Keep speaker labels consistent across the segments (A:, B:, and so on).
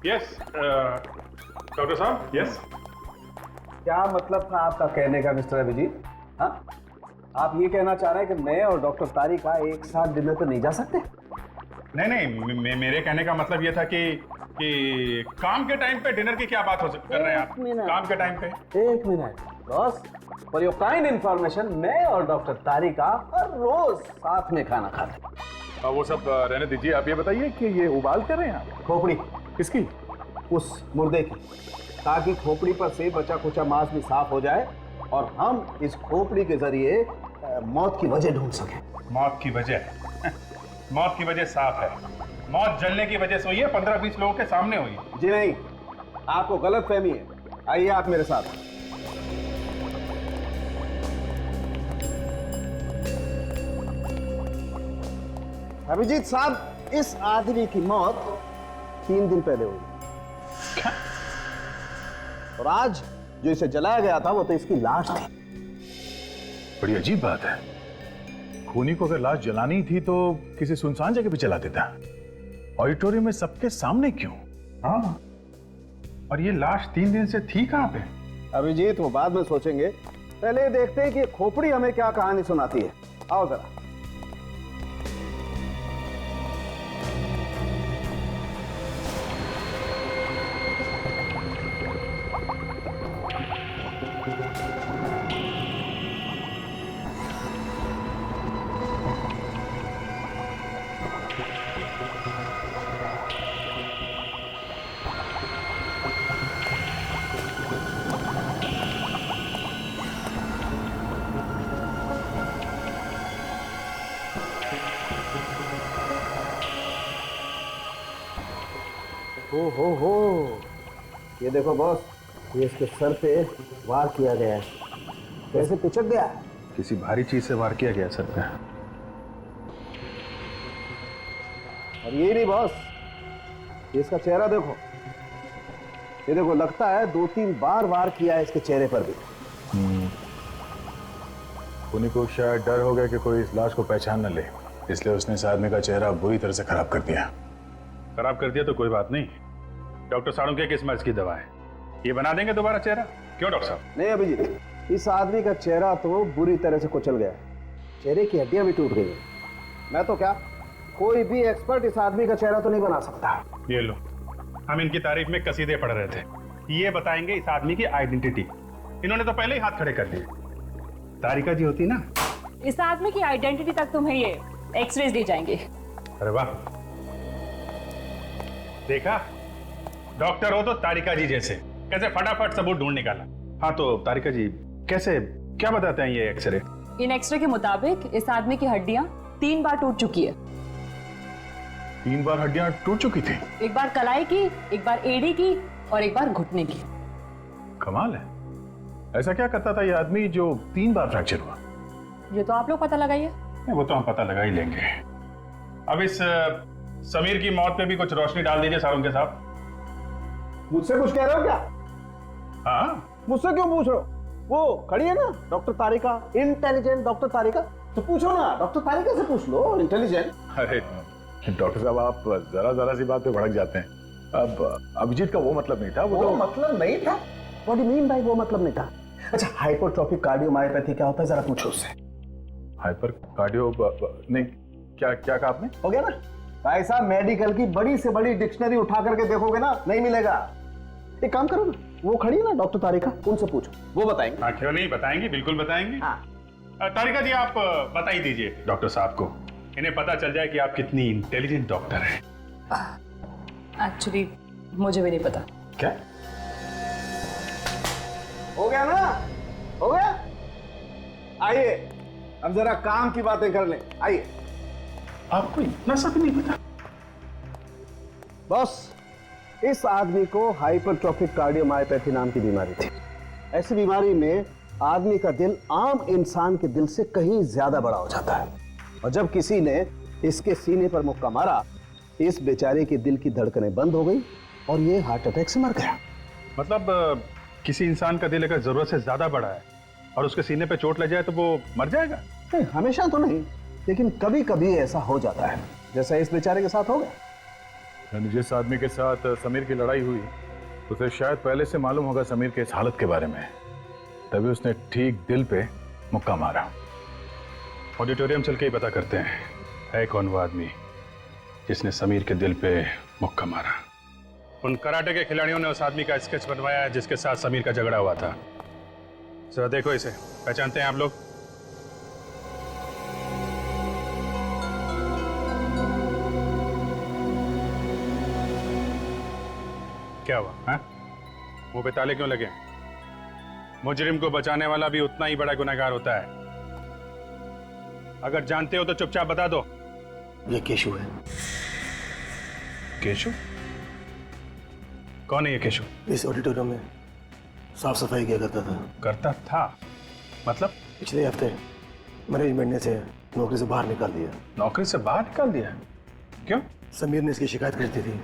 A: Yes doctor साहब, yes.
B: क्या मतलब था आपका कहने का मिस्टर अभिजीत? हाँ, आप ये कहना चाह रहे हैं कि मैं और डॉक्टर तारिका एक साथ डिनर पे नहीं जा सकते?
A: नहीं, मेरे कहने का मतलब ये था कि काम के टाइम पे डिनर की क्या बात कर रहे हैं आप? काम के टाइम पे?
B: एक minute boss, for your kind information, मैं और डॉक्टर तारिका हर रोज साथ में खाना खाते हैं।
A: वो सब रहने दीजिए, आप ये बताइए कि ये उबाल कर रहे हैं आप?
B: खोपड़ी
A: किसकी?
B: उस मुर्दे की, ताकि खोपड़ी पर से बचा कुचा मांस भी साफ हो जाए और हम इस खोपड़ी के जरिए मौत की वजह ढूंढ सकें।
A: मौत की वजह? मौत की वजह साफ है, मौत जलने की वजह से हुई है, 15-20 लोगों के सामने हुई है।
B: जी नहीं, आपको गलत फहमी है। आइए आप मेरे साथ। अभिजीत साहब, इस आदमी की मौत 3 दिन पहले हुई और आज जो इसे जलाया गया था वो तो इसकी लाश थी।
C: बड़ी अजीब बात है, खूनी को अगर लाश जलानी थी तो किसी सुनसान जगह पे जला देता, ऑडिटोरियम में सबके सामने क्यों?
A: हाँ, और ये लाश 3 दिन से थी कहाँ पे?
B: अभिजीत वो बाद में सोचेंगे, पहले देखते हैं कि खोपड़ी हमें क्या कहानी सुनाती है। आओ जरा। हो, ये देखो बॉस, ये इसके सर पे वार किया गया है। कैसे पिचक गया?
C: किसी भारी चीज से वार किया गया सर पे।
B: और ये नहीं बॉस, ये इसका चेहरा देखो, ये देखो, लगता है 2-3 बार वार किया है इसके चेहरे पर भी।
C: खूनी को शायद डर हो गया कि कोई इस लाश को पहचान न ले, इसलिए उसने इस आदमी का चेहरा बुरी तरह से खराब कर दिया।
A: खराब कर दिया तो कोई बात नहीं, डॉक्टर साड़ू किस मर्ज की दवा है, ये बना देंगे दोबारा चेहरा। क्यों डॉक्टर साहब?
B: नहीं अभिजीत, इस आदमी का चेहरा तो बुरी तरह से कुचल गया है, चेहरे की हड्डियां भी टूट गई हैं। मैं तो क्या, कोई भी एक्सपर्ट इस आदमी का चेहरा तो नहीं बना सकता।
A: ये लो, हम इनकी तारीफ में कसीदे पढ़ रहे थे, ये बताएंगे इस आदमी की आइडेंटिटी। इन्होंने तो पहले ही हाथ खड़े कर दिए। तारिका जी होती ना,
D: इस आदमी की आइडेंटिटी तक तुम्हें ये एक्सरेज दी जाएंगे।
A: अरे वाह, देखा, डॉक्टर हो तो तारिका जी जैसे, कैसे फटाफट सबूत ढूंढ निकाला। हाँ तो तारिका जी, कैसे, क्या बताते हैं ये एक्सरे?
D: इन एक्सरे के मुताबिक इस आदमी की हड्डियां 3 बार टूट चुकी है।
C: 3 बार हड्डियां टूट चुकी थी?
D: एक बार कलाई की, एक बार एड़ी की और एक बार घुटने की।
C: कमाल है, ऐसा क्या करता था ये आदमी जो 3 बार फ्रैक्चर हुआ?
D: ये तो आप लोग पता लगाइए।
A: वो तो हम पता लगा ही लेंगे। अब इस समीर की मौत पे भी कुछ रोशनी डाल दीजिए सारुण के साथ।
B: मुझसे कुछ कह रहे हो क्या?
A: हाँ,
B: मुझसे क्यों पूछ रहे हो? वो खड़ी है ना डॉक्टर तारिका, इंटेलिजेंट डॉक्टर तारिका, तो पूछो ना, डॉक्टर तारिका से पूछ लो, इंटेलिजेंट।
C: अरे डॉक्टर साहब, आप जरा सी बात पे भड़क जाते हैं। अब अभिजीत का वो मतलब नहीं था, वो तो
B: मतलब नहीं था। What do you mean by वो मतलब नहीं था? अच्छा, हाइपोट्रोफिक कार्डियोमायोपैथी क्या होता है, जरा पूछो उससे।
C: हाइपर कार्डियो नहीं, क्या कहा आपने?
B: हो गया ना भाई साहब, मेडिकल की बड़ी से बड़ी डिक्शनरी उठा करके देखोगे ना, नहीं मिलेगा। एक काम करो ना, वो खड़ी है ना डॉक्टर तारिका, उनसे पूछो, वो बताएंगे।
A: हाँ क्यों नहीं, बताएंगे, बिल्कुल बताएंगे।
B: हाँ।
A: तारिका जी, आप बता ही दीजिए डॉक्टर साहब को, इन्हें पता चल जाए कि आप कितनी इंटेलिजेंट डॉक्टर हैं।
D: एक्चुअली मुझे भी नहीं पता।
A: क्या
B: हो गया ना, हो गया। आइए अब जरा काम की बातें कर लें, आइए।
A: आपको इतना सब नहीं पता?
B: बॉस, इस आदमी को हाइपरट्रोफिक कार्डियोमायोपैथी नाम की बीमारी थी। ऐसी बीमारी में आदमी का दिल आम इंसान के दिल से कहीं ज्यादा बड़ा हो जाता है, और जब किसी ने इसके सीने पर मुक्का मारा, इस बेचारे के दिल की धड़कनें बंद हो गई और ये हार्ट अटैक से मर गया।
A: मतलब किसी इंसान का दिल अगर जरूरत से ज्यादा बड़ा है और उसके सीने पे चोट लग जाए तो वो मर जाएगा?
B: नहीं, हमेशा तो नहीं, लेकिन कभी कभी ऐसा हो जाता है, जैसा इस बेचारे के साथ हो गया।
C: यानी जिस आदमी के साथ समीर की लड़ाई हुई उसे शायद पहले से मालूम होगा समीर के इस हालत के बारे में, तभी उसने ठीक दिल पे मुक्का मारा।
A: ऑडिटोरियम चल के ही पता करते हैं है कौन वो आदमी जिसने समीर के दिल पे मुक्का मारा। उन कराटे के खिलाड़ियों ने उस आदमी का स्केच बनवाया है जिसके साथ समीर का झगड़ा हुआ था। जरा देखो इसे, पहचानते हैं आप लोग? क्या हुआ? हाँ, मुंह पे ताले क्यों लगे? मुजरिम को बचाने वाला भी उतना ही बड़ा गुनहगार होता है। अगर जानते हो तो चुपचाप बता दो।
E: ये केशु है।
A: केशु? कौन है ये केशु?
E: इस ऑडिटोरियम में साफ सफाई किया करता था।
A: करता था मतलब?
E: पिछले हफ्ते मैनेजमेंट ने इसे नौकरी से बाहर निकाल दिया।
A: नौकरी से बाहर निकाल दिया? क्यों?
E: समीर ने इसकी शिकायत कर दी थी।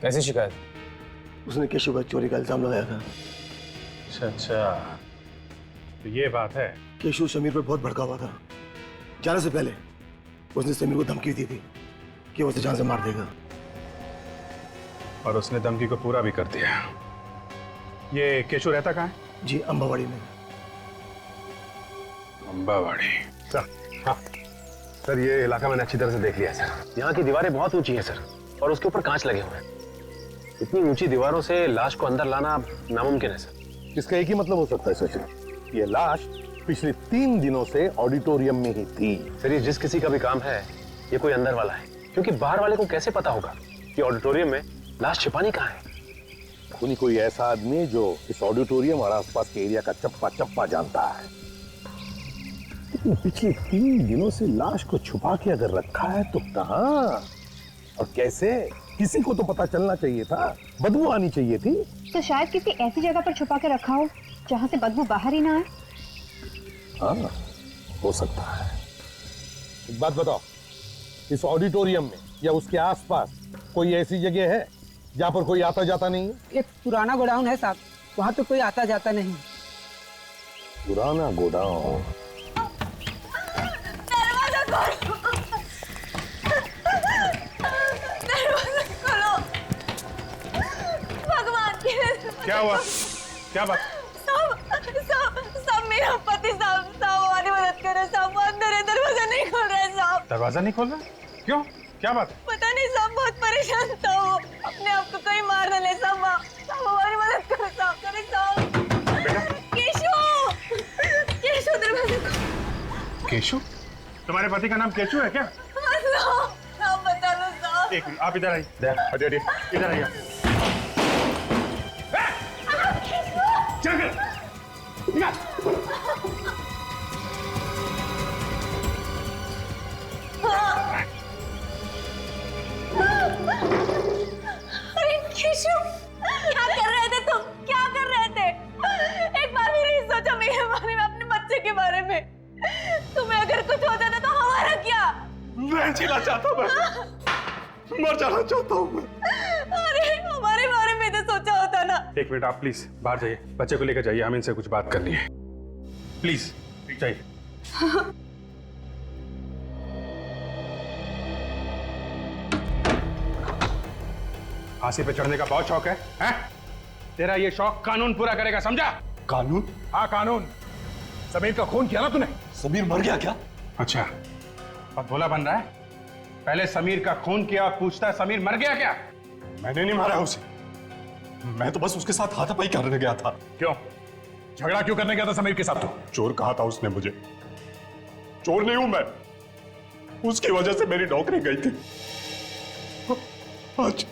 F: कैसी शिकायत?
E: उसने केशु पर चोरी का इल्जाम लगाया था।
A: अच्छा अच्छा, तो ये बात है।
E: केशु समीर पर बहुत भड़का हुआ था। जाने से पहले उसने समीर को धमकी दी थी कि वो उसे जान से मार देगा,
A: और उसने धमकी को पूरा भी कर दिया। ये केशु रहता कहाँ है?
E: जी, अंबावाड़ी में।
A: अंबावाड़ी।
F: सर ये इलाका मैंने अच्छी तरह से देख लिया सर। यहाँ की दीवारें बहुत ऊंची हैं सर, और उसके ऊपर कांच लगे हुए हैं। इतनी ऊंची दीवारों से लाश को अंदर लाना नामुमकिन है सर।
G: इसका एक ही मतलब हो सकता है सचिन, ये लाश पिछले 3 दिनों से ऑडिटोरियम में ही थी।
F: सर ये जिस किसी का भी काम है, ये कोई अंदर वाला है, क्योंकि बाहर वाले को कैसे पता होगा कि ऑडिटोरियम में लाश छिपानी कहाँ है?
G: खूनी कोई ऐसा आदमी जो इस ऑडिटोरियम और आसपास के एरिया का चप्पा चप्पा जानता है। लेकिन पिछले 3 दिनों से लाश को छुपा के अगर रखा है तो कहाँ और कैसे? किसी को तो पता चलना चाहिए था, बदबू आनी चाहिए थी।
H: तो शायद किसी ऐसी जगह पर छुपा के रखा हो जहाँ से बदबू बाहर ही ना आए।
G: हाँ, हो सकता है। एक बात बताओ, इस ऑडिटोरियम में या उसके आसपास कोई ऐसी जगह है जहाँ पर कोई आता जाता नहीं है?
I: एक पुराना गोडाउन है साहब, वहाँ तो कोई आता जाता नहीं।
G: पुराना गोडाउन?
A: क्या हुआ? क्या बात?
J: साहब मेरा पति साहब हमारी मदद करो साहब, वो अंदर है, दरवाजा नहीं खोल रहा है साहब।
A: दरवाजा नहीं खोल रहा? क्यों? क्या बात?
J: पता नहीं साहब, बहुत परेशान था वो, अपने आप को कहीं मार न ले साहब। साहब हमारी मदद करो साहब, करे साहब। केशु, केशु दरवाजा खोलो।
A: केशु? तुम्हारे पति का नाम केशु है क्या?
J: साहब बता दो साहब।
A: एक मिनट, आप इधर आइए। हटिए, इधर आइए।
J: अरे केशु, क्या कर रहे थे तुम? क्या कर रहे थे? एक बार भी नहीं सोचा मेरे बारे में, अपने बच्चे के बारे में? तुम्हें अगर कुछ हो जाता तो हमारा क्या?
A: मैं जीना चाहता हूँ, मैं मर जाना चाहता हूँ मैं।
J: अरे हमारे बारे में तो सोचा होता ना।
A: एक मिनट, आप प्लीज बाहर जाइए, बच्चे को लेकर जाइए, हमें इनसे कुछ बात करनी है। प्लीज जाइए। फांसी पे चढ़ने का बहुत शौक है, हैं? तेरा ये शौक कानून पूरा करेगा, समझा?
G: कानून?
C: हाँ कानून। समीर का खून किया ना तूने?
G: समीर मर गया क्या?
A: अच्छा, अब भोला बन रहा है? पहले समीर का खून किया, पूछता है समीर मर गया क्या?
G: मैंने नहीं मारा उसे, मैं तो बस उसके साथ हाथापाई करने गया था।
C: क्यों? झगड़ा क्यों करने गया था समीर के साथ? तू
G: चोर कहा था उसने मुझे। चोर नहीं हूं मैं, उसकी वजह से मेरी नौकरी गई थी। आज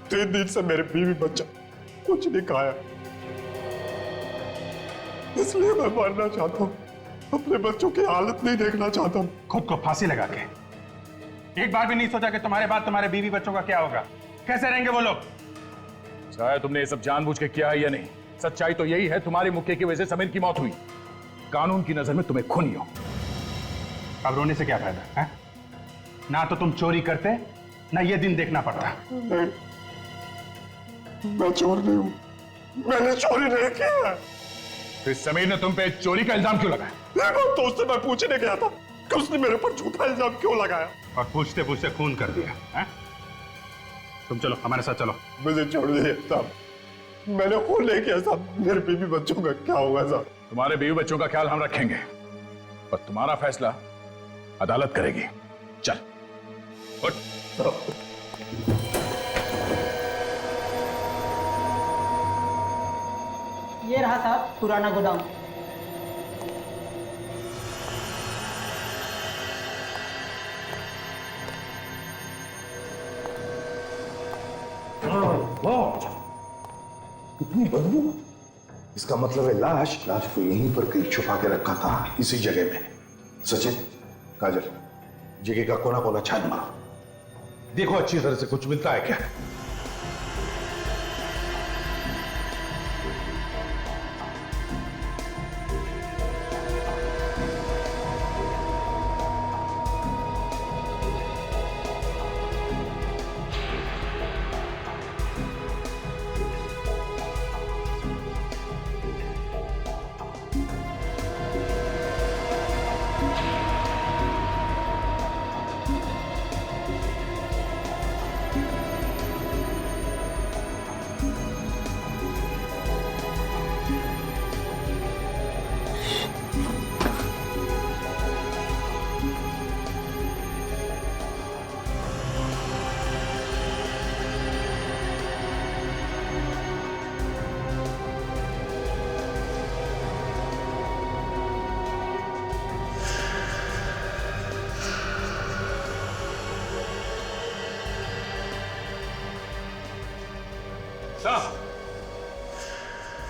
G: 3 दिन से मेरे बीवी बच्चा कुछ नहीं खाया, इसलिए मैं मरना चाहता हूं। अपने बच्चों की हालत नहीं देखना चाहता हूं।
A: खुद को फांसी लगा के एक बार भी नहीं सोचा कि तुम्हारे बाद तुम्हारे बीवी बच्चों का क्या होगा? कैसे रहेंगे वो लोग?
C: चाहे तुमने ये सब जानबूझ के किया है या नहीं, सच्चाई तो यही है, तुम्हारे मुक्के की वजह से समीर की मौत हुई। कानून की नजर में तुम्हें खूनी हो।
A: अब रोने से क्या फायदा है? ना तो तुम चोरी करते, ना ये दिन देखना पड़ता।
G: नहीं, मैं चोर नहीं हूं, मैंने चोरी नहीं किया।
C: फिर समीर ने तुम पे चोरी का इल्जाम क्यों लगाया?
G: तो उससे मैं पूछने गया था कि उसने मेरे पर झूठा इल्जाम क्यों लगाया।
A: और पूछते पूछते खून कर दिया है? तुम चलो हमारे साथ चलो।
G: मुझे छोड़ दीजिए साहब, मैंने खून नहीं किया साहब, मेरे बीवी बच्चों का क्या होगा साहब?
C: तुम्हारे बीवी बच्चों का ख्याल हम रखेंगे और तुम्हारा फैसला अदालत करेगी। चल उठ।
I: ये रहा साहब पुराना गोदाम।
G: इतनी बदबू, इसका मतलब है लाश को यहीं पर कहीं छुपा के रखा था, इसी जगह में। सचिन, काजल, जगह का कोना कोना छान मारो, देखो अच्छी तरह से कुछ मिलता है क्या।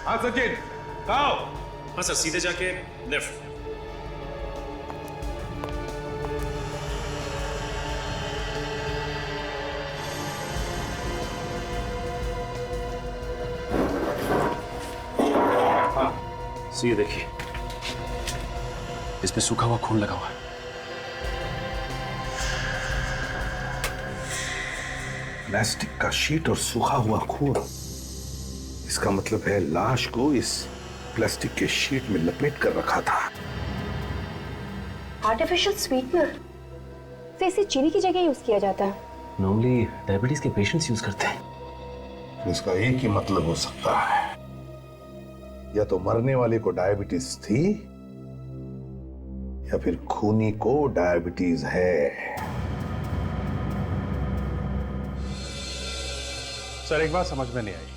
A: हाँ सचिन, कहाँ हो?
F: हाँ सर, सीधे जाके लेफ्ट। हाँ, ये देखिए, इस पे सूखा हुआ खून लगा हुआ है।
G: प्लास्टिक का शीट और सूखा हुआ खून, इसका मतलब है लाश को इस प्लास्टिक के शीट में लपेट कर रखा था।
H: आर्टिफिशियल स्वीटनर तो इसे चीनी की जगह यूज किया जाता है।
F: नॉर्मली डायबिटीज के पेशेंट्स यूज करते हैं।
G: इसका एक ही मतलब हो सकता है, या तो मरने वाले को डायबिटीज थी या फिर खूनी को डायबिटीज है।
A: सर एक बात समझ में नहीं आई,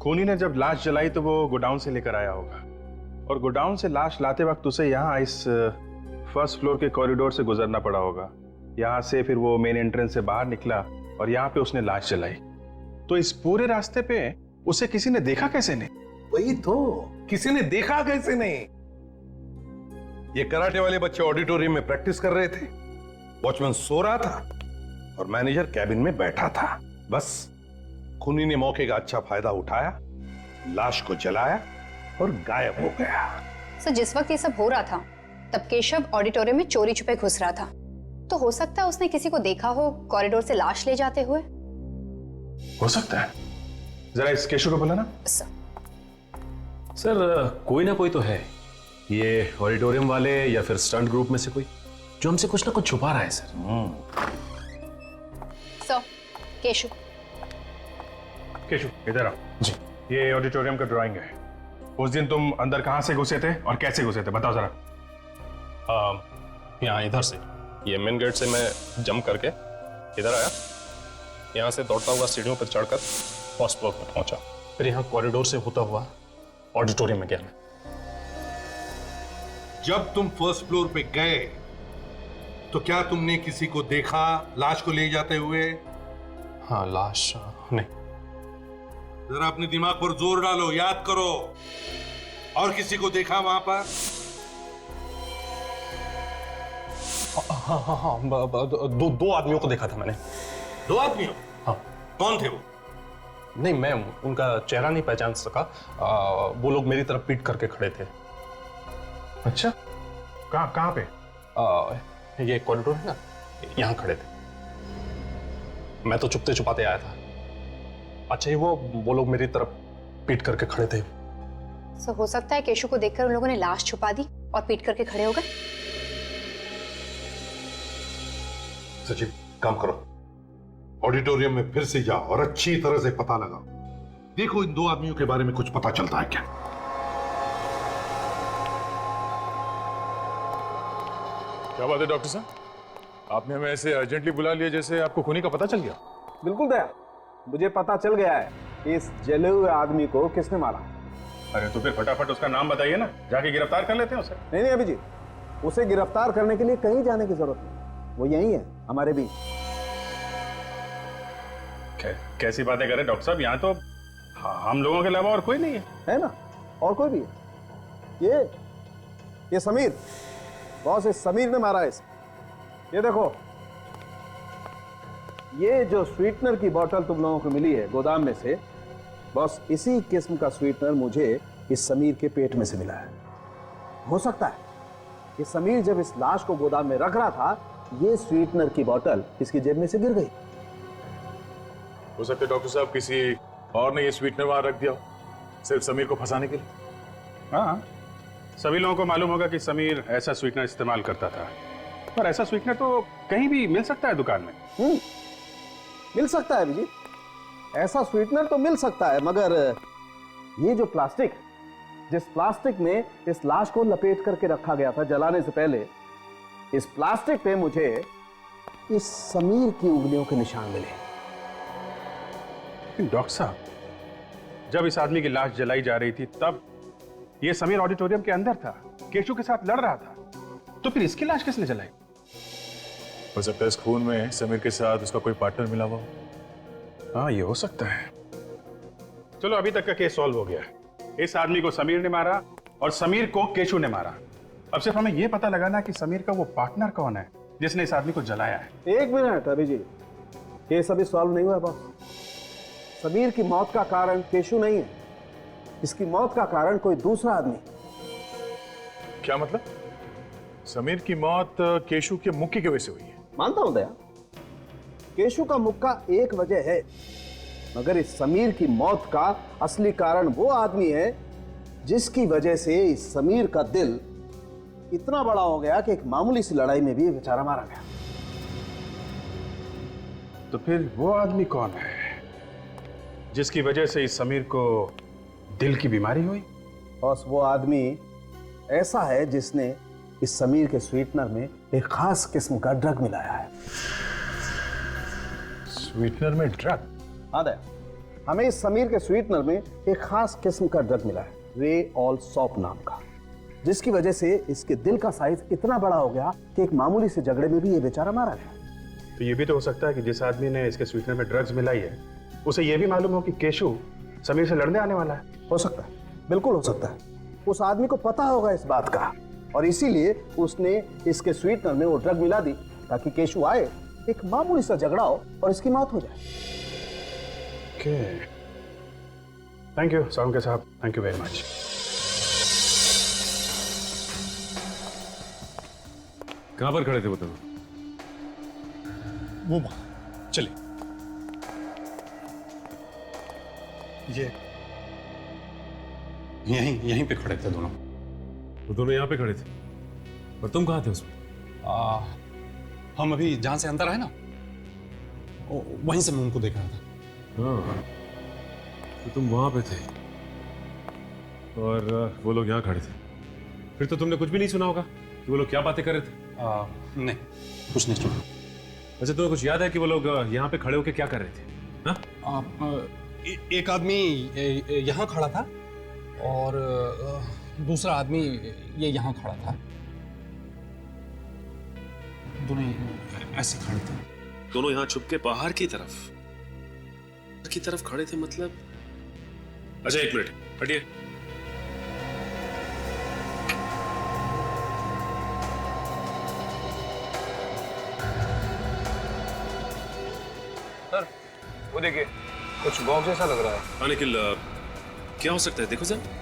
A: खूनी ने जब लाश जलाई तो वो गोडाउन से लेकर आया होगा, और गोडाउन से लाश लाते वक्त उसे यहाँ इस फर्स्ट फ्लोर के कॉरिडोर से गुजरना पड़ा होगा। यहाँ से फिर वो मेन एंट्रेंस से बाहर निकला और यहाँ पे उसने लाश जलाई। तो इस पूरे रास्ते पे उसे किसी ने देखा कैसे नहीं?
G: वही तो, किसी ने देखा कैसे नहीं? ये कराटे वाले बच्चे ऑडिटोरियम में प्रैक्टिस कर रहे थे, वॉचमैन सो रहा था और मैनेजर कैबिन में बैठा था। बस खूनी ने मौके का अच्छा फायदा उठाया, लाश को जलाया और गायब हो गया।
H: सर जिस वक्त ये सब हो रहा था तब केशव ऑडिटोरियम में चोरी छुपे घुस रहा था, तो हो सकता है उसने किसी को देखा हो कॉरिडोर से लाश ले जाते हुए।
A: हो सकता है, जरा इस केशव को बोला ना।
F: सर कोई ना कोई तो है, ये ऑडिटोरियम वाले या फिर स्टंट ग्रुप में से कोई, जो हमसे कुछ ना कुछ छुपा रहा है सर।
H: केशव,
A: केशव इधर आओ जी। ये ऑडिटोरियम का ड्राइंग है। उस दिन तुम अंदर कहां से घुसे थे और कैसे घुसे थे, बताओ जरा।
K: यहाँ इधर से, ये मेन गेट से मैं जंप करके इधर आया, यहाँ से दौड़ता हुआ सीढ़ियों पर चढ़कर फर्स्ट फ्लोर पर पहुंचा, फिर यहाँ कॉरिडोर से होता हुआ ऑडिटोरियम में गया मैं।
G: जब तुम फर्स्ट फ्लोर पे गए तो क्या तुमने किसी को देखा लाश को ले जाते हुए?
K: हाँ, लाश नहीं।
G: जरा अपने दिमाग पर जोर डालो, याद करो। और किसी को देखा वहां पर?
K: हाँ, दो आदमियों को देखा था मैंने।
G: 2 आदमियों?
K: हाँ।
G: कौन थे वो?
K: नहीं, मैं उनका चेहरा नहीं पहचान सका। वो लोग मेरी तरफ पीट करके खड़े थे।
A: अच्छा, कहाँ पे?
K: ये कॉरिडोर है ना, यहाँ खड़े थे। मैं तो चुपते छुपाते आया था। अच्छा, ये वो लोग मेरी तरफ पीट करके खड़े थे।
H: सो हो सकता है केशव को देखकर उन लोगों ने लाश छुपा दी और पीट करके खड़े हो गए।
G: सचिन, काम करो, ऑडिटोरियम में फिर से जाओ और अच्छी तरह से पता लगाओ। देखो इन दो आदमियों के बारे में कुछ पता चलता है क्या।
C: क्या बात है डॉक्टर साहब, आपने हमें ऐसे अर्जेंटली बुला लिया जैसे आपको खूनी का पता चल गया।
B: बिल्कुल दया, मुझे पता चल गया है कि इस जले हुए आदमी को किसने मारा।
A: अरे तो फिर फटाफट उसका नाम बताइए ना, जाके गिरफ्तार कर लेते हैं उसे।
B: नहीं नहीं अभिजीत, उसे गिरफ्तार करने के लिए कहीं जाने की जरूरत नहीं, वो यही है हमारे बीच।
A: कैसी बातें कर रहे डॉक्टर साहब, यहाँ तो हम लोगों के अलावा और कोई नहीं
B: है ना, और कोई भी है। ये समीर, बॉस, इस समीर ने मारा है इसे। ये देखो, ये जो स्वीटनर की बोतल तुम लोगों को मिली है गोदाम में से, बॉस इसी किस्म का स्वीटनर मुझे इस समीर के पेट में से मिला है। हो सकता है कि समीर जब इस लाश को गोदाम में रख रहा था, ये स्वीटनर की बोतल इसकी जेब में से गिर गई।
C: हो सकता है डॉक्टर साहब किसी और ने ये स्वीटनर वहां रख दिया हो, सिर्फ समीर को फंसाने के लिए।
A: हाँ, सभी लोगों को मालूम होगा कि समीर ऐसा स्वीटनर इस्तेमाल करता था, पर ऐसा स्वीटनर तो कहीं भी मिल सकता है दुकान में।
B: मिल सकता है अभिजीत, ऐसा स्वीटनर तो मिल सकता है, मगर ये जो प्लास्टिक, जिस प्लास्टिक में इस लाश को लपेट करके रखा गया था जलाने से पहले, इस प्लास्टिक पे मुझे इस समीर की उंगलियों के निशान मिले।
A: डॉक्टर साहब, जब इस आदमी की लाश जलाई जा रही थी तब ये समीर ऑडिटोरियम के अंदर था, केशु के साथ लड़ रहा था, तो फिर इसकी लाश किसने जलाई?
C: हो सकता है इस खून में समीर के साथ उसका कोई पार्टनर मिला हुआ।
A: हाँ, ये हो सकता है। चलो, अभी तक का केस सॉल्व हो गया है। इस आदमी को समीर ने मारा और समीर को केशु ने मारा। अब सिर्फ हमें यह पता लगाना है कि समीर का वो पार्टनर कौन है जिसने इस आदमी को जलाया है।
B: एक मिनट अभिजीत, केस अभी सॉल्व नहीं हुआ बॉस। समीर की मौत का कारण केशु नहीं है, इसकी मौत का कारण कोई दूसरा आदमी।
C: क्या मतलब? समीर की मौत केशु के मुक्के की वजह से हुई है?
B: मानता हूं दया, केशु का मुक्का एक वजह है, मगर इस समीर की मौत का असली कारण वो आदमी है जिसकी वजह से इस समीर का दिल इतना बड़ा हो गया कि एक मामूली सी लड़ाई में भी बेचारा मारा गया।
A: तो फिर वो आदमी कौन है जिसकी वजह से इस समीर को दिल की बीमारी हुई?
B: बॉस, वो आदमी ऐसा है जिसने इस समीर के स्वीटनर में एक खास किस्म का ड्रग मिलाया है।
C: स्वीटनर में ड्रग?
B: हाँ दया, हमें इस समीर के स्वीटनर में एक खास किस्म का ड्रग मिला है, रे ऑल सॉप नाम का, जिसकी वजह से इसके दिल का साइज इतना बड़ा हो गया कि एक मामूली से झगड़े में भी ये बेचारा मारा गया।
A: तो ये भी तो हो सकता है कि जिस आदमी ने इसके स्वीटनर में ड्रग्स मिलाई है उसे ये भी मालूम हो कि केशु समीर से लड़ने आने वाला है।
B: हो सकता है, बिल्कुल हो सकता है। उस आदमी को पता होगा इस बात का, और इसीलिए उसने इसके स्वीटनर में वो ड्रग मिला दी ताकि केशु आए, एक मामूली सा झगड़ा हो और इसकी मौत हो जाए।
A: थैंक यू सावंके साहब, थैंक यू वेरी मच।
K: कहां पर खड़े थे वो दोनों? वो चलिए। ये यहीं पे खड़े थे दोनों। वो दोनों यहाँ पे खड़े थे और तुम कहाँ थे उसमें? हम अभी जहां से अंदर आए ना, वहीं से मैं उनको देख रहा था। हाँ, तो तुम वहां पे थे और वो लोग यहाँ खड़े थे। फिर तो तुमने कुछ भी नहीं सुना होगा कि वो लोग क्या बातें कर रहे थे? नहीं, कुछ नहीं सुना। वैसे तुम्हें कुछ याद है कि वो लोग यहाँ पे खड़े होकर क्या कर रहे थे? हाँ? एक आदमी यहाँ खड़ा था और दूसरा आदमी ये यहाँ खड़ा था। दोनों ऐसे खड़े थे।
L: दोनों यहाँ छुप के बाहर की तरफ खड़े थे मतलब? अच्छा, एक मिनट हटिए।
F: सर, वो देखिए, कुछ बॉक्स जैसा लग रहा है।
L: हाँ, निखिल, क्या हो सकता है? देखो सर।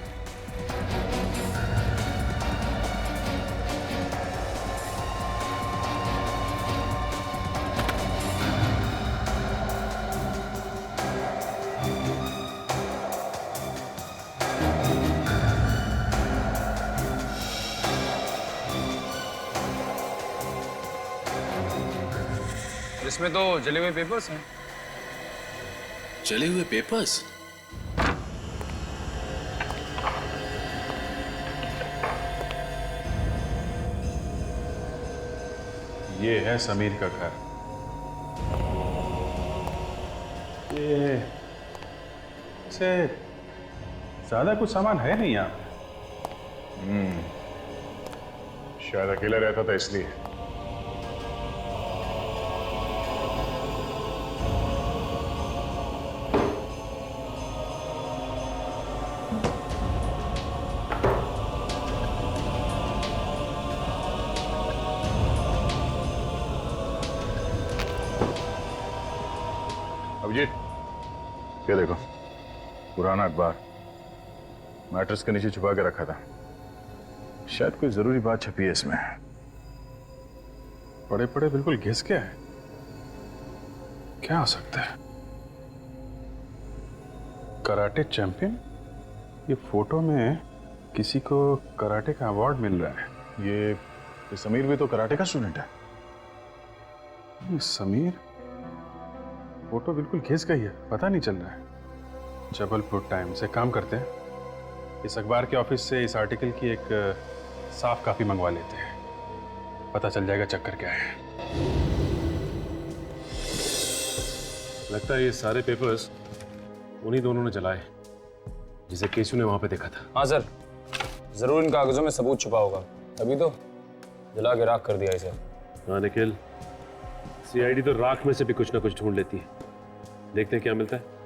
M: इसमें तो जले हुए पेपर्स हैं।
L: जले हुए पेपर्स?
A: ये है समीर का घर। ये से ज्यादा कुछ सामान है नहीं यहाँ पे।
C: शायद अकेला रहता था इसलिए। अभिजीत, ये देखो पुराना अखबार मैट्रेस के नीचे छुपा के रखा था। शायद कोई जरूरी बात छपी है इसमें।
A: पड़े पड़े बिल्कुल घिस गया है। क्या हो सकता है? Karate champion? ये फोटो में किसी को कराटे का अवार्ड मिल रहा है।
C: ये समीर भी तो कराटे का स्टूडेंट है।
A: ये समीर? फोटो बिल्कुल घिस गई है, पता नहीं चल रहा है। जबलपुर टाइम्स से काम करते हैं। इस अखबार के ऑफिस से इस आर्टिकल की एक साफ कॉपी मंगवा लेते हैं, पता चल जाएगा चक्कर क्या है।
K: लगता है ये सारे पेपर्स उन्हीं दोनों ने जलाए जिसे केशव ने वहां पे देखा था।
M: हाँ सर, जरूर इन कागजों में सबूत छुपा होगा, तभी तो जला के राख कर दिया इसे।
K: हाँ निखिल, सीआईडी तो राख में से भी कुछ ना कुछ ढूंढ लेती है। देखते हैं क्या मिलता है।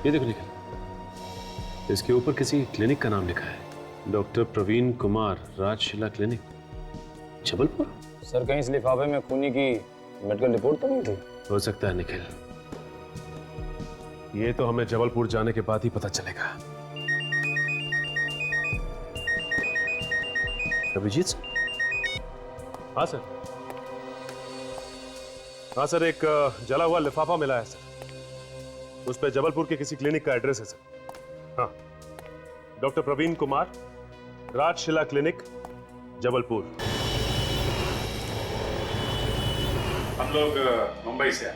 K: ये देखो निखिल, इसके ऊपर किसी क्लिनिक का नाम लिखा है, doctor Praveen Kumar, Rajshila clinic, Jabalpur.
M: Sir कहीं इस लिफाफे में खूनी की मेडिकल रिपोर्ट तो नहीं थी?
K: हो सकता है निखिल, ये तो हमें जबलपुर जाने के बाद ही पता चलेगा। अभिजीत? हाँ सर। हाँ सर, एक जला हुआ लिफाफा मिला है सर। उस पे जबलपुर के किसी क्लिनिक का एड्रेस है सर। हाँ, डॉक्टर प्रवीण कुमार, राजशिला क्लिनिक, जबलपुर।
A: हम लोग मुंबई से आए।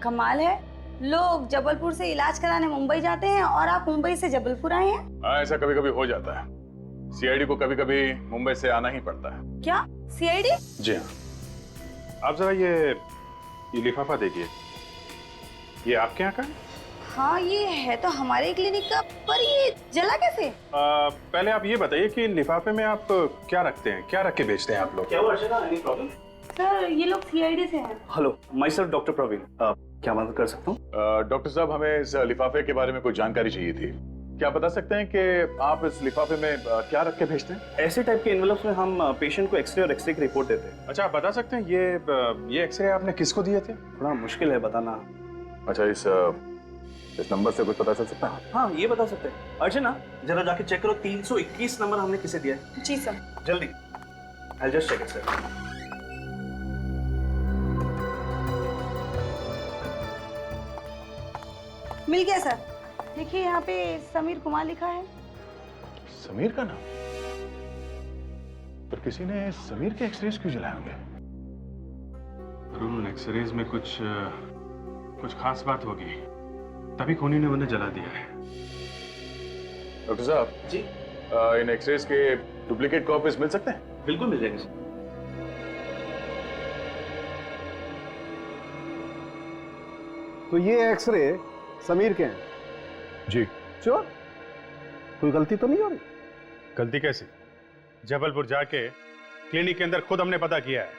J: कमाल है, लोग जबलपुर से इलाज कराने मुंबई जाते हैं और आप मुंबई से जबलपुर आए हैं।
C: हाँ, ऐसा कभी कभी हो जाता है। सीआईडी को कभी कभी मुंबई से आना ही पड़ता है।
J: क्या सीआईडी?
A: जी हाँ। आप जरा ये लिफाफा देखिए, ये आपके यहाँ का है?
J: हाँ, ये है तो हमारे क्लिनिक का, पर ये जला कैसे?
A: पहले आप ये बताइए कि लिफाफे में आप क्या रखते हैं, क्या रख के बेचते हैं आप लोग?
N: क्या हुआ अर्चना, एनी प्रॉब्लम?
J: सर ये लोग सीआईडी से हैं।
N: Hello, myself doctor Praveen, क्या मदद कर सकता हूँ?
C: डॉक्टर साहब, हमें इस लिफाफे के बारे में कुछ जानकारी चाहिए थी। क्या बता सकते हैं कि आप इस लिफाफे में क्या रख के भेजते हैं?
N: ऐसे टाइप के एनवेलप्स में हम पेशेंट को एक्सरे और एक्सरे की रिपोर्ट देते हैं।
A: अच्छा, आप बता सकते हैं ये एक्सरे आपने किसको दिए थे?
N: थोड़ा मुश्किल है बताना।
C: अच्छा, इस नंबर से कुछ पता चल सकता है?
N: हाँ, ये बता सकते हैं। अर्चना, जरा जाके चेक करो 321 नंबर हमने किसे दिया है।
J: जी सर।
N: जल्दी, I just check it sir.
J: मिल गया सर। देखिए यहाँ पे समीर कुमार लिखा है।
C: समीर का नाम? पर किसी ने समीर के एक्सरेज क्यों जलाए होंगे?
A: उन एक्सरेज में कुछ खास बात होगी, तभी खूनी ने उन्हें जला दिया है।
C: डॉक्टर साहब
N: जी,
C: इन एक्सरेज के डुप्लीकेट कॉपीज मिल सकते हैं?
N: बिल्कुल मिल जाएंगे सर।
B: तो ये एक्सरे समीर के हैं?
C: जी।
B: श्योर? कोई गलती तो नहीं हो रही?
A: गलती कैसी? जबलपुर जाके क्लिनिक के अंदर खुद हमने पता किया है,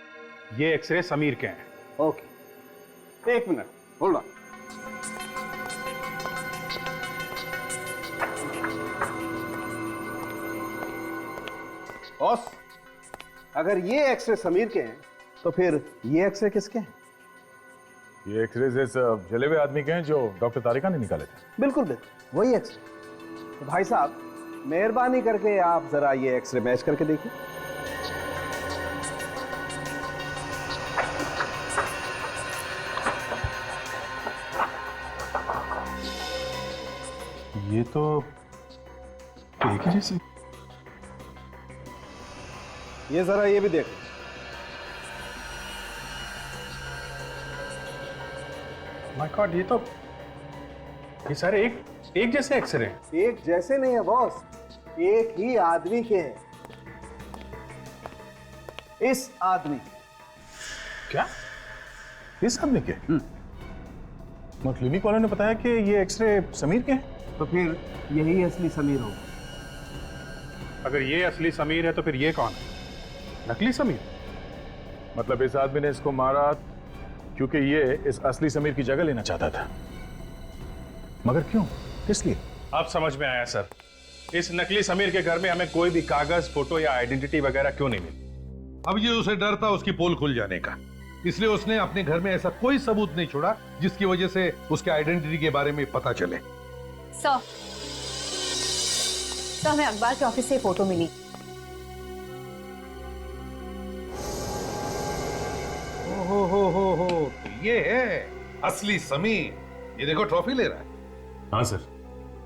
A: ये एक्सरे समीर के हैं।
B: ओके, एक मिनट, होल्ड ऑन। बॉस, अगर ये एक्सरे समीर के हैं तो फिर ये एक्सरे किसके हैं?
C: ये एक्सरेज इस जले हुए आदमी के हैं जो डॉक्टर तारिका ने निकाले थे।
B: बिल्कुल बिल्कुल वही एक्सरे। तो भाई साहब, मेहरबानी करके आप जरा ये एक्सरे मैच करके देखिए।
A: ये तो एक ही जैसे।
B: ये जरा ये भी देख।
A: माय गॉड, ये सारे एक जैसे एक्सरे हैं।
B: एक जैसे नहीं है बॉस, एक ही आदमी के हैं। इस आदमी
C: क्या? इस आदमी के? मगर क्लिनिक वालों ने बताया कि ये एक्सरे समीर के हैं।
B: तो फिर यही असली समीर होगा।
A: अगर ये असली समीर है तो फिर ये कौन है? नकली समीर?
C: मतलब इस आदमी ने इसको मारा क्योंकि ये इस असली समीर की जगह लेना चाहता था। मगर क्यों, किस लिए?
A: अब समझ में आया सर। इस नकली समीर के घर में हमें कोई भी कागज, फोटो या आइडेंटिटी वगैरह क्यों नहीं मिली?
G: अब ये उसे डर था उसकी पोल खुल जाने का, इसलिए उसने अपने घर में ऐसा कोई सबूत नहीं छोड़ा जिसकी वजह से उसके आइडेंटिटी के बारे में पता चले।
H: सर, हमें अखबार के ऑफिस से फोटो मिली।
G: हो तो ये है असली समीर। ये देखो ट्रॉफी ले रहा है।
K: हाँ सर,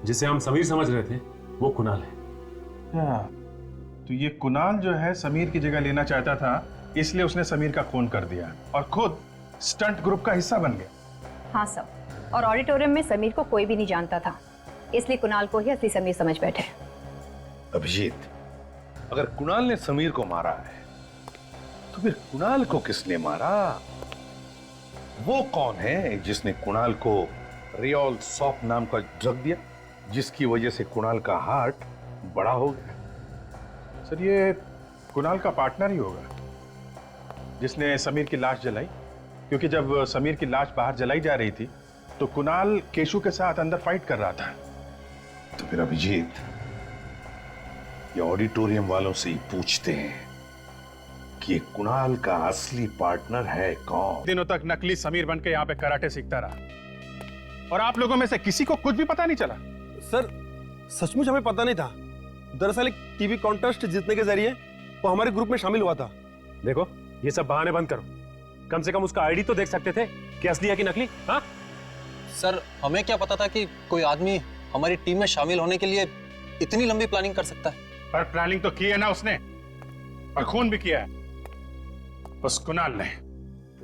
K: जिसे हम समीर समझ रहे थे वो कुणाल है।
A: क्या? तो ये कुणाल जो है समीर की जगह लेना चाहता था, इसलिए उसने समीर का खून कर दिया और खुद स्टंट ग्रुप का हिस्सा बन गया।
H: हाँ सर, और ऑडिटोरियम में समीर को कोई भी नहीं जानता था, इसलिए कुणाल को ही असली समीर समझ बैठे।
G: अभिजीत, अगर कुणाल ने समीर को मारा है तो फिर कुणाल को किसने मारा? वो कौन है जिसने कुणाल को रियोल सॉप नाम का ड्रग दिया, जिसकी वजह से कुणाल का हार्ट बड़ा हो गया?
A: सर, ये कुणाल का पार्टनर ही होगा जिसने समीर की लाश जलाई, क्योंकि जब समीर की लाश बाहर जलाई जा रही थी तो कुणाल केशु के साथ अंदर फाइट कर रहा था।
G: तो फिर अभिजीत, ये ऑडिटोरियम वालों से ही पूछते हैं कि ये कुणाल का असली पार्टनर है कौन?
A: दिनों तक नकली समीर बनके यहाँ पे कराटे सीखता रहा और आप लोगों में से किसी को कुछ भी पता नहीं चला।
N: सर, सचमुच हमें पता नहीं था। दरअसल एक टीवी कॉन्टेस्ट जीतने के जरिए वो हमारे ग्रुप में शामिल हुआ था।
K: देखो, ये सब बहाने बंद करो। कम से कम उसका आईडी तो देख सकते थे कि असली है कि नकली। हाँ
M: सर, हमें क्या पता था कि कोई आदमी हमारी टीम में शामिल होने के लिए इतनी लंबी प्लानिंग कर सकता है।
A: पर प्लानिंग तो की है ना उसने, और खून भी किया है उस कुणाल ने।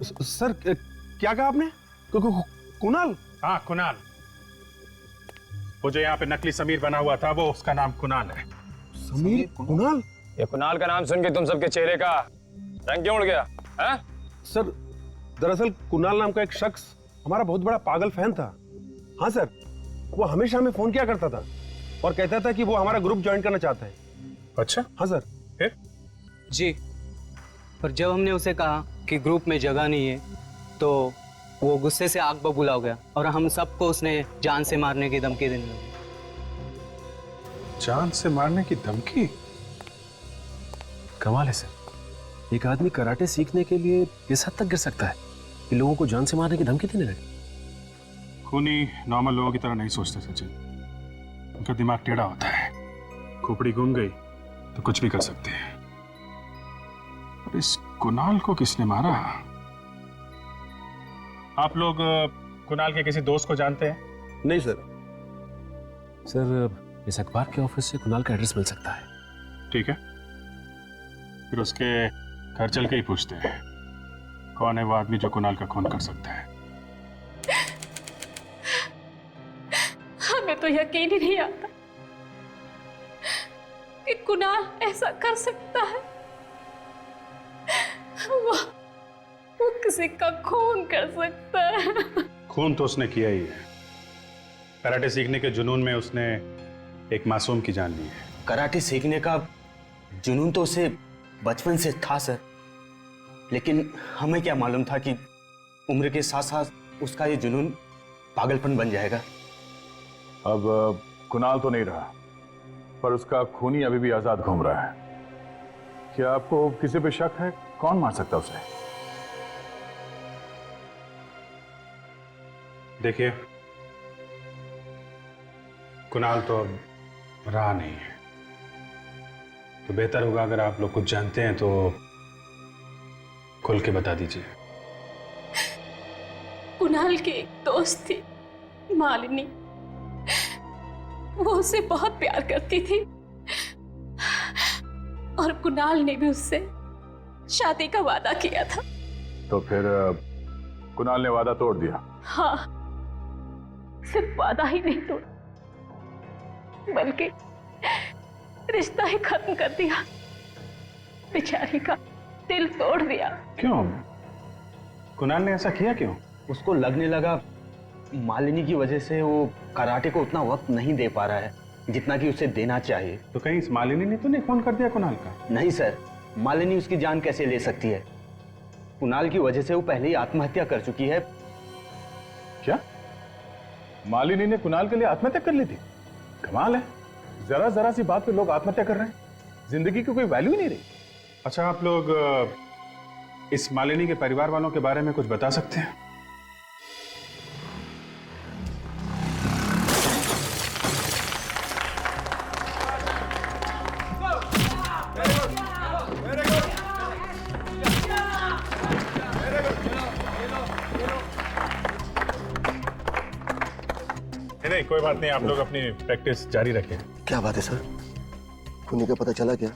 N: सर, क्या कहा आपने? कुणाल?
A: हाँ, कुणाल। वो जो यहाँ पे नकली समीर बना हुआ था, वो उसका नाम कुणाल है।
N: समीर? कुणाल?
M: ये कुणाल का नाम सुन के तुम सबके चेहरे का रंग क्यों उड़ गया? है?
N: सर, दरअसल कुणाल नाम का एक शख्स हमारा बहुत बड़ा पागल फैन था। हाँ सर, वो हमेशा हमें फोन किया करता था और कहता था कि वो हमारा ग्रुप ज्वाइन करना चाहता है।
A: अच्छा?
N: हाँ सर।
A: फिर?
I: जी, पर जब हमने उसे कहा कि ग्रुप में जगह नहीं है तो वो गुस्से से आग बबूला हो गया और हम सबको उसने जान से मारने की धमकी देने लगा।
A: जान से मारने की धमकी?
F: कमाल है सर, एक आदमी कराटे सीखने के लिए इस हद तक गिर सकता है कि लोगों को जान से मारने की धमकी देने लगे।
A: खूनी नॉर्मल लोगों की तरह नहीं सोचते सचिन, उनका दिमाग टेढ़ा होता है। खोपड़ी घूम गई तो कुछ भी कर सकते हैं। और इस कुणाल को किसने मारा? आप लोग कुणाल के किसी दोस्त को जानते हैं?
N: नहीं सर।
F: सर, इस अखबार के ऑफिस से कुणाल का एड्रेस मिल सकता है।
A: ठीक है, फिर उसके घर चल के ही पूछते हैं कौन है वो आदमी जो कुणाल का खून कर सकता है।
J: हमें तो यकीन ही नहीं आता कि कुणाल ऐसा कर सकता है। वो किसी का खून कर सकता है।
A: खून तो उसने किया ही है। कराटे सीखने के जुनून में उसने एक मासूम की जान ली है।
O: कराटे सीखने का जुनून तो उसे बचपन से था सर, लेकिन हमें क्या मालूम था कि उम्र के साथ साथ उसका ये जुनून पागलपन बन जाएगा।
C: अब कुणाल तो नहीं रहा, पर उसका खूनी अभी भी आजाद घूम रहा है। क्या आपको किसी पे शक है? कौन मार सकता है उसे?
A: देखिए, कुणाल तो अब रहा नहीं है, तो बेहतर होगा अगर आप लोग कुछ जानते हैं तो खुल के बता दीजिए।
J: कुणाल की एक दोस्त थी, मालिनी। वो उससे बहुत प्यार करती थी और कुणाल ने भी उससे शादी का वादा किया था।
C: तो फिर कुणाल ने वादा तोड़ दिया?
J: हाँ, सिर्फ वादा ही नहीं तोड़ा बल्कि रिश्ता ही खत्म कर दिया। बेचारी का दिल तोड़ दिया।
A: क्यों? कुणाल ने ऐसा किया क्यों?
O: उसको लगने लगा मालिनी की वजह से वो कराटे को उतना वक्त नहीं दे पा रहा है जितना कि उसे देना चाहिए।
A: तो कहीं इस मालिनी ने तो नहीं फोन कर दिया कुणाल का?
O: नहीं सर, मालिनी उसकी जान कैसे ले सकती है? कुणाल की वजह से वो पहले ही आत्महत्या कर चुकी है।
C: क्या मालिनी ने कुणाल के लिए आत्महत्या कर ली थी? कमाल है, जरा जरा सी बात पे लोग आत्महत्या कर रहे हैं। जिंदगी की कोई वैल्यू ही नहीं रही।
A: अच्छा, आप लोग इस मालिनी के परिवार वालों के बारे में कुछ बता सकते हैं? नहीं, कोई बात नहीं, आप लोग अपनी प्रैक्टिस जारी रखें।
E: क्या बात है सर? खूनी का पता चला क्या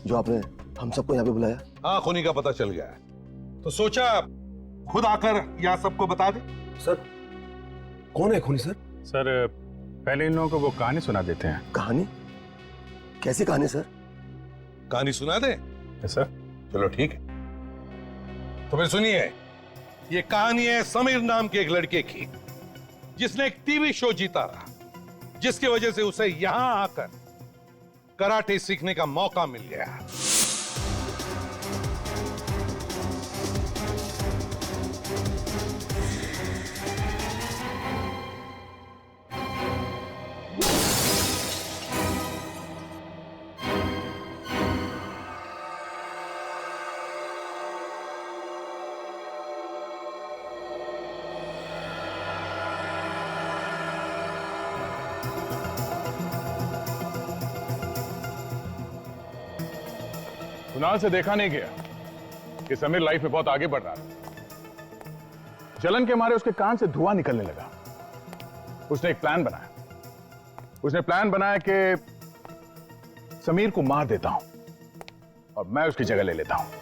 E: जो आपने हम सबको यहाँ पे बुलाया?
G: हाँ, खूनी का पता चल गया है, तो सोचा खुद आकर यहाँ सबको बता दे।
E: सर, कौन है खूनी सर?
A: सर, पहले इन लोगों को वो कहानी सुना देते हैं।
E: कहानी? कैसी कहानी सर?
G: कहानी सुना दे?
A: सर,
G: चलो ठीक है, तो फिर सुनिए। ये कहानी है समीर नाम के एक लड़के की, जिसने एक टीवी शो जीता रहा, जिसकी वजह से उसे यहां आकर कराटे सीखने का मौका मिल गया।
C: कुणाल से देखा नहीं गया कि समीर लाइफ में बहुत आगे बढ़ रहा था। जलन के मारे उसके कान से धुआं निकलने लगा। उसने एक प्लान बनाया। उसने प्लान बनाया कि समीर को मार देता हूं और मैं उसकी जगह ले लेता हूं।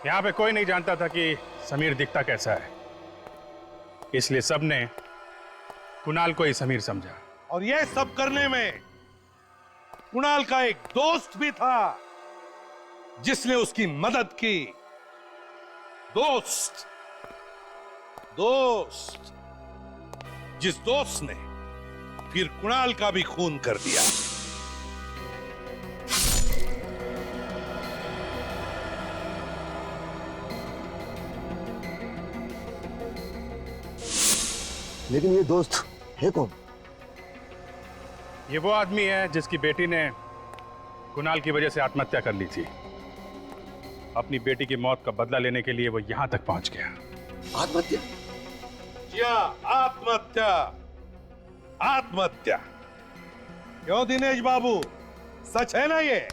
A: यहां पे कोई नहीं जानता था कि समीर दिखता कैसा है, इसलिए सबने कुणाल को ही समीर समझा।
G: और यह सब करने में कुणाल का एक दोस्त भी था जिसने उसकी मदद की। दोस्त जिस दोस्त ने फिर कुणाल का भी खून कर दिया।
E: लेकिन ये दोस्त है कौन?
A: ये वो आदमी है जिसकी बेटी ने कुणाल की वजह से आत्महत्या कर ली थी। अपनी बेटी की मौत का बदला लेने के लिए वो यहां तक पहुंच गया।
E: आत्महत्या?
G: क्या आत्महत्या? आत्महत्या क्यों दिनेश बाबू, सच है ना ये?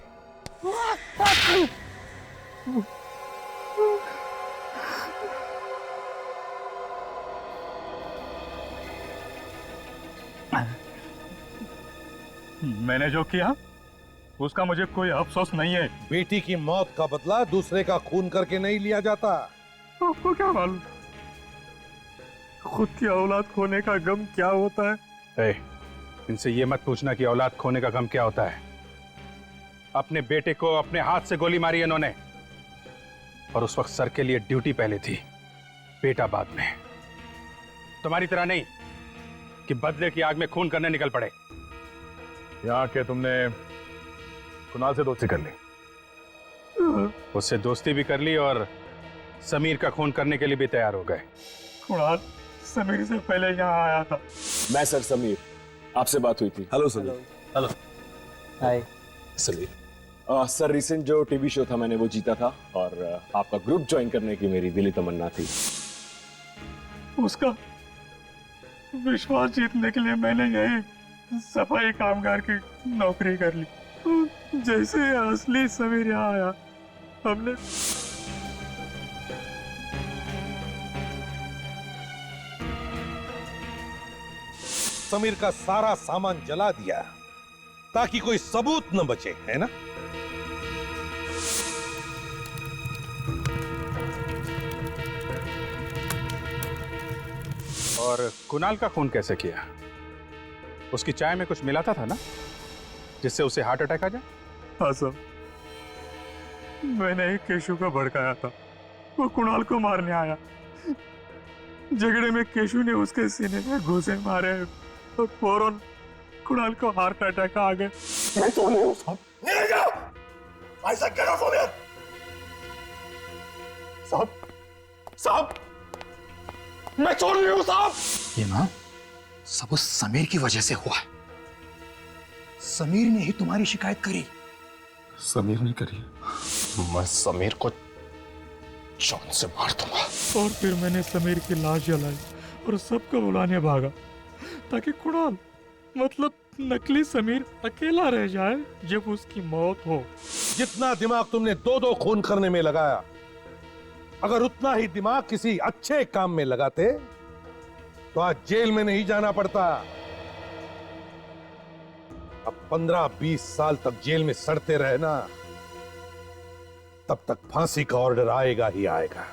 C: मैंने जो किया उसका मुझे कोई अफसोस नहीं है।
G: बेटी की मौत का बदला दूसरे का खून करके नहीं लिया जाता।
C: आपको क्या मालूम खुद की औलाद खोने का गम क्या होता है?
A: इनसे ये मत पूछना कि औलाद खोने का गम क्या होता है। अपने बेटे को अपने हाथ से गोली मारी इन्होंने, और उस वक्त सर के लिए ड्यूटी पहले थी, बेटा बाद में। तुम्हारी तरह नहीं कि बदले की आग में खून करने निकल पड़े।
C: यहाँ के तुमने कुणाल से दोस्ती कर ली?
A: उससे दोस्ती भी कर ली और समीर का खून करने के लिए भी तैयार हो गए।
C: कुणाल समीर से पहले यहाँ आया था।
P: मैं सर समीर, आपसे बात हुई थी।
E: हेलो समीर।
P: हेलो।
I: हाय
P: समीर, सर रिसेंट जो टीवी शो था मैंने वो जीता था और आपका ग्रुप ज्वाइन करने की मेरी दिली तमन्ना थी।
Q: उसका विश्वास जीतने के लिए मैंने यही सफाई कामगार की नौकरी कर ली। जैसे असली समीर यहाँ आया हमने
G: समीर का सारा सामान जला दिया ताकि कोई सबूत न बचे, है ना?
A: और कुणाल का खून कैसे किया? उसकी चाय में कुछ मिलाता था ना जिससे उसे हार्ट अटैक आ जाए?
Q: हाँ सर, मैंने एक केशु को भड़काया था, वो कुणाल को मारने आया। झगड़े में केशु ने उसके सीने में घूंसे मारे और फौरन कुणाल को हार्ट अटैक आ गया।
E: मैं तो नहीं हूं साहब। नहीं जाओ। ऐसा क्या हो गया? साहब, साहब, मैं चोर नहीं हूं साहब।
R: ये ना सब उस समीर की वजह से हुआ है। समीर ने ही तुम्हारी शिकायत करी।
E: समीर ने करी? मैं समीर को जान से मार दूंगा।
Q: और फिर मैंने समीर की लाश जलाई और सबको बुलाने भागा ताकि कुणाल मतलब नकली समीर अकेला रह जाए जब उसकी मौत हो।
G: जितना दिमाग तुमने दो खून करने में लगाया, अगर उतना ही दिमाग किसी अच्छे काम में लगाते तो आज जेल में नहीं जाना पड़ता। अब 15-20 साल तक जेल में सड़ते रहना, तब तक फांसी का ऑर्डर आएगा ही आएगा।